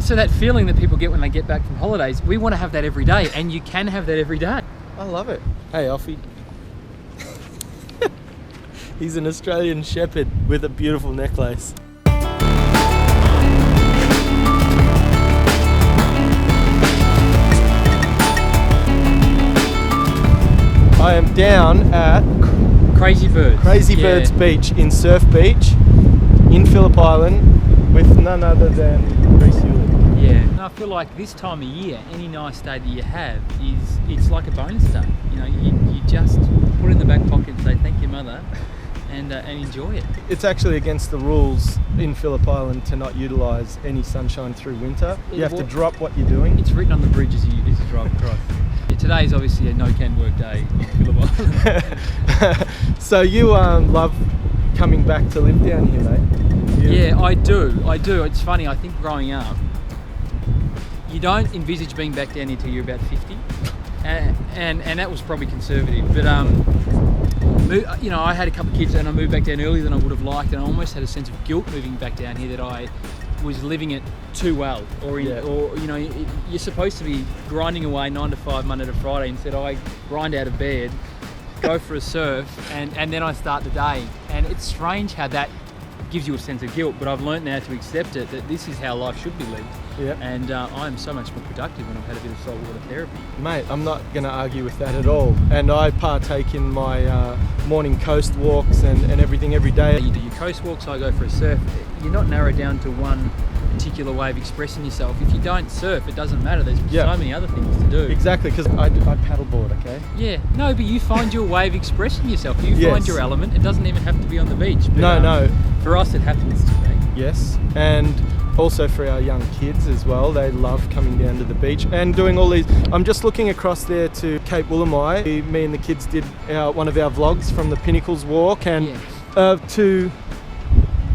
So that feeling that people get when they get back from holidays, we want to have that every day, and you can have that every day. I love it. Hey, Alfie. He's an Australian shepherd with a beautiful necklace. I am down at Crazy Birds Beach in Surf Beach in Phillip Island with none other than Rhys Uhlich. Yeah, and I feel like this time of year, any nice day that you have it's like a bonus day. You know, you just put it in the back pocket and say thank you, mother, and enjoy it. It's actually against the rules in Phillip Island to not utilise any sunshine through winter. You have to drop what you're doing. It's written on the bridge as you drive across. Yeah, today is obviously a no-can work day in Phillip Island. So you love coming back to live down here, mate? Yeah, I do. It's funny, I think growing up, you don't envisage being back down here until you're about 50. And that was probably conservative. But, you know, I had a couple of kids and I moved back down earlier than I would have liked, and I almost had a sense of guilt moving back down here that I was living it too well, or you know, you're supposed to be grinding away 9 to 5 Monday to Friday. Instead, I grind out of bed, go for a surf, and then I start the day. And it's strange how that gives you a sense of guilt, but I've learned now to accept it, that this is how life should be lived. Yeah. And I'm so much more productive when I've had a bit of saltwater therapy. Mate, I'm not going to argue with that at all. And I partake in my morning coast walks and everything every day. You do your coast walks, I go for a surf. You're not narrowed down to one particular way of expressing yourself. If you don't surf, it doesn't matter. There's so many other things to do. Exactly, because I paddleboard, okay? Yeah, no, but you find your way of expressing yourself. You find your element. It doesn't even have to be on the beach. But, no. For us, it happens to be. Yes, and also for our young kids as well. They love coming down to the beach and doing all these. I'm just looking across there to Cape Woolamai. Me and the kids did one of our vlogs from the Pinnacles Walk, and to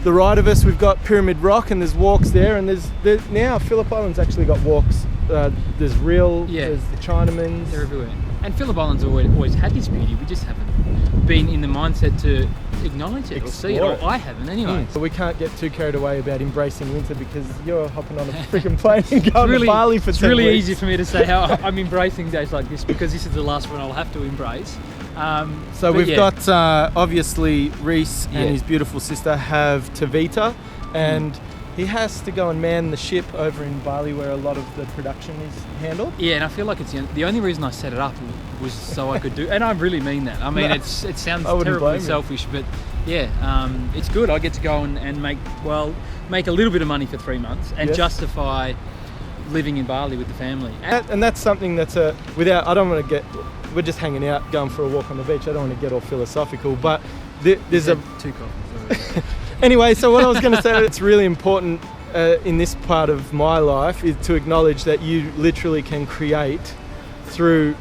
the right of us we've got Pyramid Rock, and there's walks there, and there's now Phillip Island's actually got walks. There's there's the Chinamans. They're everywhere. And Phillip Island's always had this beauty. We just haven't been in the mindset to acknowledge it or see it. Or I haven't anyway. So we can't get too carried away about embracing winter, because you're hopping on a freaking plane and going to Bali for 10 weeks. It's really easy for me to say how I'm embracing days like this, because this is the last one I'll have to embrace. So we've got obviously Rhys and his beautiful sister have TEVITA, and he has to go and man the ship over in Bali where a lot of the production is handled. Yeah, and I feel like it's the only reason I set it up was so I could do, and I really mean that. I mean, it sounds terribly selfish, but it's good. I get to go and make a little bit of money for 3 months and justify living in Bali with the family. And that's something that's we're just hanging out, going for a walk on the beach. I don't want to get all philosophical, but there's two coffees. Anyway, so what I was going to say, it's really important in this part of my life is to acknowledge that you literally can create through,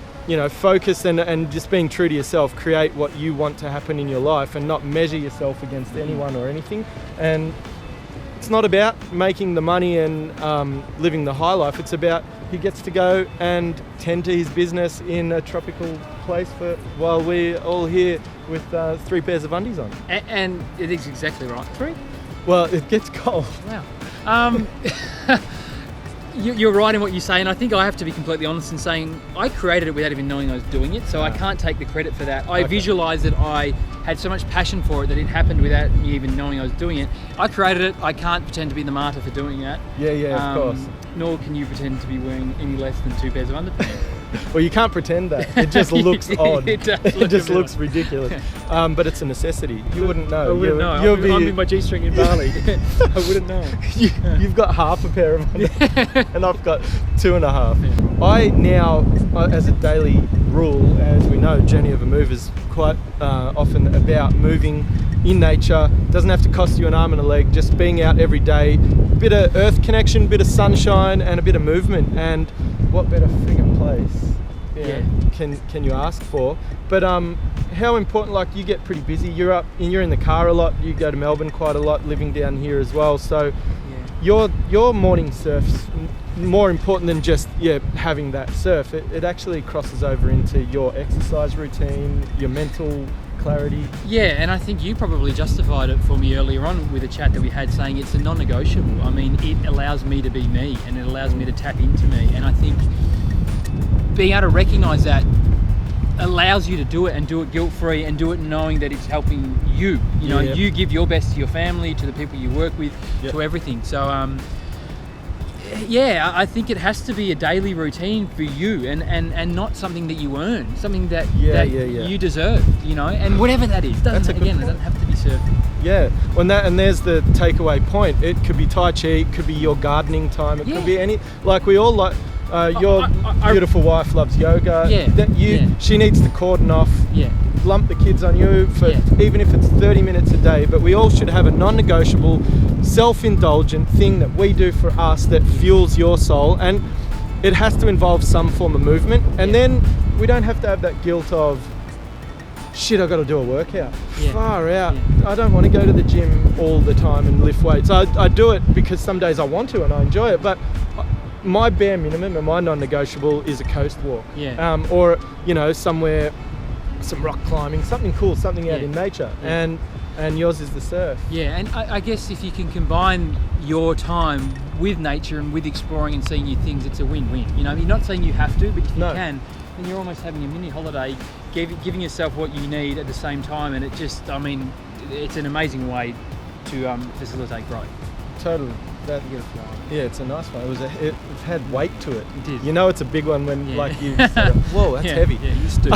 focus and just being true to yourself, create what you want to happen in your life and not measure yourself against anyone or anything. And it's not about making the money and living the high life. It's about he gets to go and tend to his business in a tropical place while we're all here with 3 pairs of undies on. And it is exactly right. 3? Well, it gets cold. Wow. You're right in what you say, and I think I have to be completely honest in saying I created it without even knowing I was doing it, so I can't take the credit for that. I visualised that I had so much passion for it that it happened without me even knowing I was doing it. I created it. I can't pretend to be the martyr for doing that. Of course. Nor can you pretend to be wearing any less than 2 pairs of underpants. Well, you can't pretend that. It just looks odd. It does. It just looks ridiculous. But it's a necessity. You wouldn't know. I wouldn't know. I'm in my G-string in Bali. I wouldn't know. You've got half a pair of underpants, and I've got 2.5. I now, as a daily rule, as we know, Journey of a Mover is quite often about moving in nature. Doesn't have to cost you an arm and a leg, just being out every day. Bit of earth connection, bit of sunshine, and a bit of movement. And what better friggin' place can you ask for? But how important, like, you get pretty busy, you're in the car a lot, you go to Melbourne quite a lot, living down here as well, so your morning surf's more important than just having that surf. It actually crosses over into your exercise routine, your mental clarity. Yeah, and I think you probably justified it for me earlier on with a chat that we had, saying it's a non-negotiable. I mean, it allows me to be me, and it allows me to tap into me. And I think being able to recognise that allows you to do it, and do it guilt-free, and do it knowing that it's helping you. You know, you give your best to your family, to the people you work with, to everything. So, yeah, I think it has to be a daily routine for you, and not something that you earn, something that you deserve, you know, and whatever that is. It doesn't have to be surfing. Yeah, and there's the takeaway point. It could be Tai Chi, it could be your gardening time, it could be any, like we all like. Your beautiful wife loves yoga. She needs to cordon off. Lump the kids on you for even if it's 30 minutes a day. But we all should have a non-negotiable, self-indulgent thing that we do for us that fuels your soul, and it has to involve some form of movement. And then we don't have to have that guilt of, shit, I got to do a workout. Far out. I don't want to go to the gym all the time and lift weights. I do it because some days I want to and I enjoy it, but my bare minimum and my non-negotiable is a coast walk, or you know, somewhere, some rock climbing, something cool, something out in nature, and yours is the surf. Yeah, and I guess if you can combine your time with nature and with exploring and seeing new things, it's a win-win. You know, you're not saying you have to, but if you can, then you're almost having a mini holiday, giving yourself what you need at the same time, and it just, I mean, it's an amazing way to facilitate growth. Totally. Yeah, it's a nice one. It had weight to it. It did. You know, it's a big one when like you. Whoa, that's heavy. Yeah, you stood.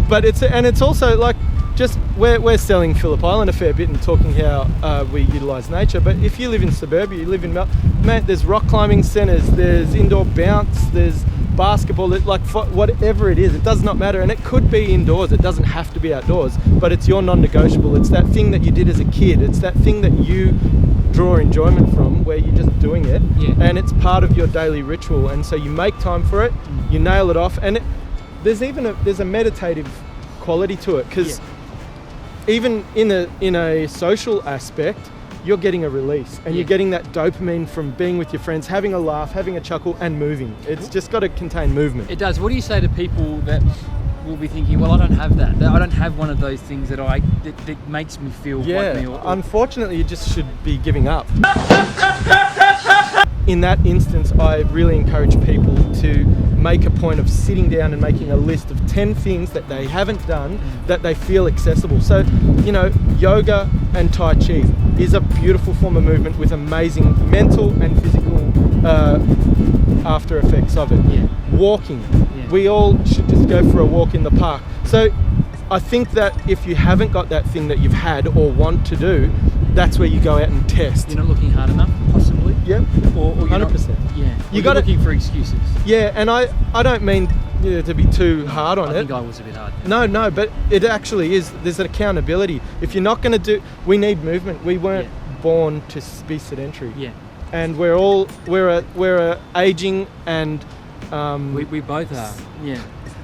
But it's also like, just we're selling Phillip Island a fair bit and talking how we utilise nature. But if you live in suburbia, you live in man, there's rock climbing centres, there's indoor bounce, there's basketball, like whatever it is, it does not matter, and it could be indoors. It doesn't have to be outdoors. But it's your non-negotiable. It's that thing that you did as a kid. It's that thing that you draw enjoyment from, where you're just doing it, and it's part of your daily ritual, and so you make time for it, you nail it off, and there's a meditative quality to it, because even in a social aspect, you're getting a release, and you're getting that dopamine from being with your friends, having a laugh, having a chuckle, and moving. It's just got to contain movement. It does. What do you say to people that will be thinking, well, I don't have that. I don't have one of those things that makes me feel like me. Unfortunately, you just should be giving up. In that instance, I really encourage people to make a point of sitting down and making a list of 10 things that they haven't done that they feel accessible. So, you know, yoga and Tai Chi is a beautiful form of movement with amazing mental and physical after effects of it. Walking. We all should just go for a walk in the park. So I think that if you haven't got that thing that you've had or want to do, that's where you go out and test. You're not looking hard enough, possibly? Yep. Or 100%. You're looking for excuses. Yeah, and I don't mean to be too hard on it. I think I was a bit hard. No, but it actually is. There's an accountability. If you're not going to we need movement. We weren't born to be sedentary. And we're a aging and we both are. Yeah.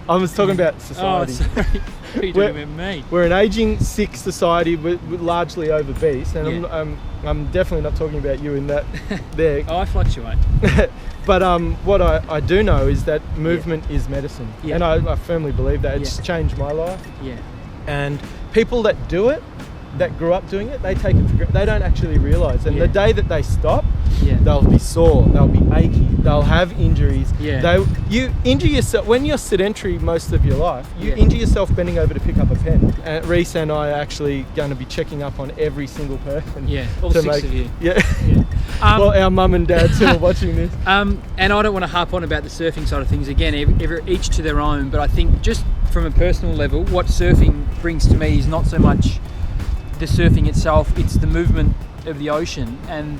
I was talking about society. Oh, sorry. What are you talking about me? We're an aging, sick society. We're largely obese, and I'm definitely not talking about you in that. There. I fluctuate. But what I do know is that movement is medicine, and I firmly believe that. It's changed my life. And people that do it, that grew up doing it, they take it for granted. They don't actually realise. And the day that they stop, they'll be sore, they'll be achy, they'll have injuries. You injure yourself when you're sedentary most of your life. You injure yourself bending over to pick up a pen. Rhys and I are actually going to be checking up on every single person. All six of you. Well, our mum and dad who are watching this. And I don't want to harp on about the surfing side of things. Again, each to their own. But I think just from a personal level, what surfing brings to me is not so much the surfing itself, it's the movement of the ocean, and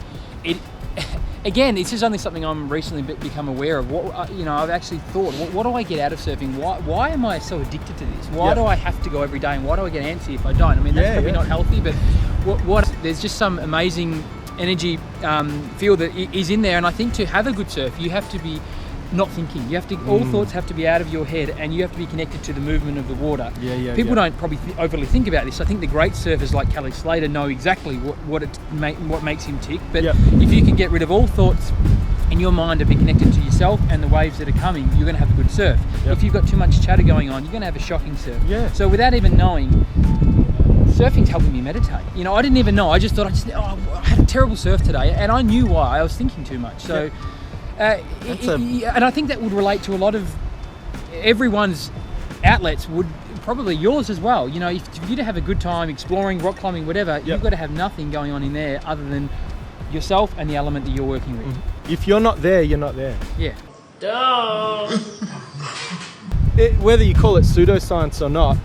again, it's just only something I'm recently become aware of. I've actually thought, what do I get out of surfing? Why am I so addicted to this? Why do I have to go every day, and why do I get antsy if I don't? I mean, that's probably not healthy, but there's just some amazing energy feel that is in there, and I think to have a good surf, you have to be not thinking. You have to. All thoughts have to be out of your head, and you have to be connected to the movement of the water. People don't probably overly think about this. I think the great surfers like Kelly Slater know exactly what makes him tick. But if you can get rid of all thoughts in your mind and be connected to yourself and the waves that are coming, you're going to have a good surf. If you've got too much chatter going on, you're going to have a shocking surf. So without even knowing, surfing's helping me meditate. You know, I didn't even know. I just thought I had a terrible surf today, and I knew why. I was thinking too much. So, and I think that would relate to a lot of everyone's outlets. Would probably yours as well. You know, if you to have a good time exploring, rock climbing, whatever, you've got to have nothing going on in there other than yourself and the element that you're working with. If you're not there, you're not there. Yeah. Whether you call it pseudoscience or not,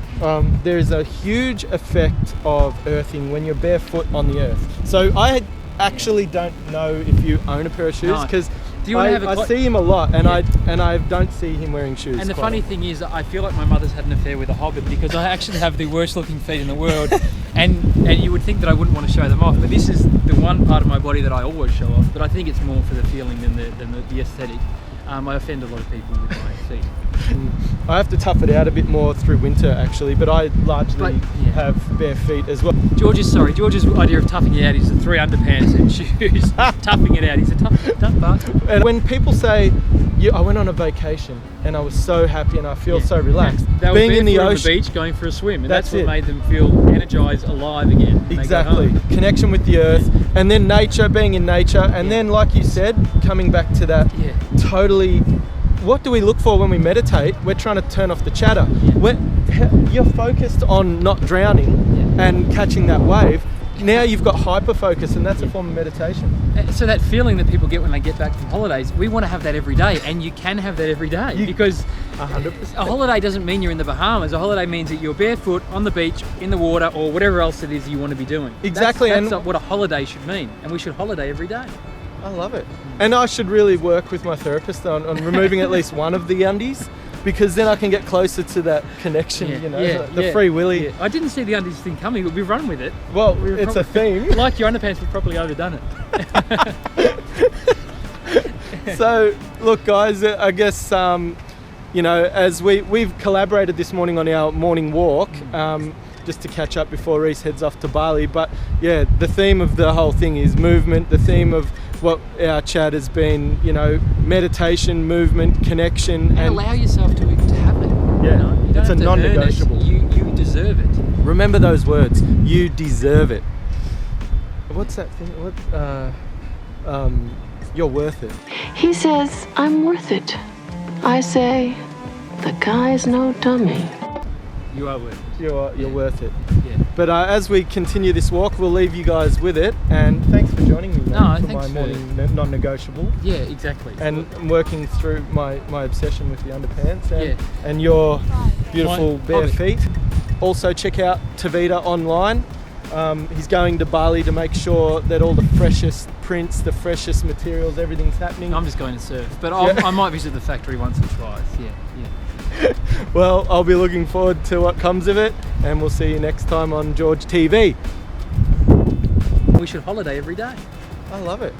there's a huge effect of earthing when you're barefoot on the earth. So I actually don't know if you own a pair of shoes, because I see him a lot, and I don't see him wearing shoes. And the funny thing is, I feel like my mother's had an affair with a hobbit, because I actually have the worst looking feet in the world, and you would think that I wouldn't want to show them off, but this is the one part of my body that I always show off. But I think it's more for the feeling than the aesthetic. I offend a lot of people with my feet. I have to tough it out a bit more through winter, actually, but I largely have bare feet as well. George's idea of toughing it out is the 3 underpants and shoes. Toughing it out. He's a tough bastard. And when people say, I went on a vacation and I was so happy and I feel so relaxed. They were being in the on ocean, the beach going for a swim, and that's what made them feel energized, alive again. Exactly. Connection with the earth, and then nature, being in nature, and then, like you said, coming back to that totally. What do we look for when we meditate? We're trying to turn off the chatter. You're focused on not drowning and catching that wave. Now you've got hyper focus, and that's a form of meditation. So that feeling that people get when they get back from holidays, we want to have that every day, and you can have that every day, because 100%. A holiday doesn't mean you're in the Bahamas. A holiday means that you're barefoot on the beach, in the water, or whatever else it is you want to be doing. Exactly. That's what a holiday should mean, and we should holiday every day. I love it. And I should really work with my therapist on removing at least one of the undies, because then I can get closer to that connection, the free willy. Yeah. I didn't see the undies thing coming, but we've run with it. Well, it's a theme. Like your underpants, we've probably overdone it. So, look, guys, I guess, as we've collaborated this morning on our morning walk, just to catch up before Rhys heads off to Bali. But yeah, the theme of the whole thing is movement. The theme of what our chat has been, meditation, movement, connection, and allow yourself to have it. Yeah, you don't it's a non-negotiable. You deserve it. Remember those words. You deserve it. What's that thing? You're worth it. He says, I'm worth it. I say, the guy's no dummy. You are worth it. You're worth it. Yeah. But as we continue this walk, we'll leave you guys with it. And thanks for joining me, mate, for my morning non-negotiable. Yeah, exactly. And I'm working through my obsession with the underpants and your beautiful bare feet. Also, check out TEVITA online. He's going to Bali to make sure that all the freshest prints, the freshest materials, everything's happening. I'm just going to surf, but I might visit the factory once or twice. Yeah. Well, I'll be looking forward to what comes of it, and we'll see you next time on George TV. We should holiday every day. I love it.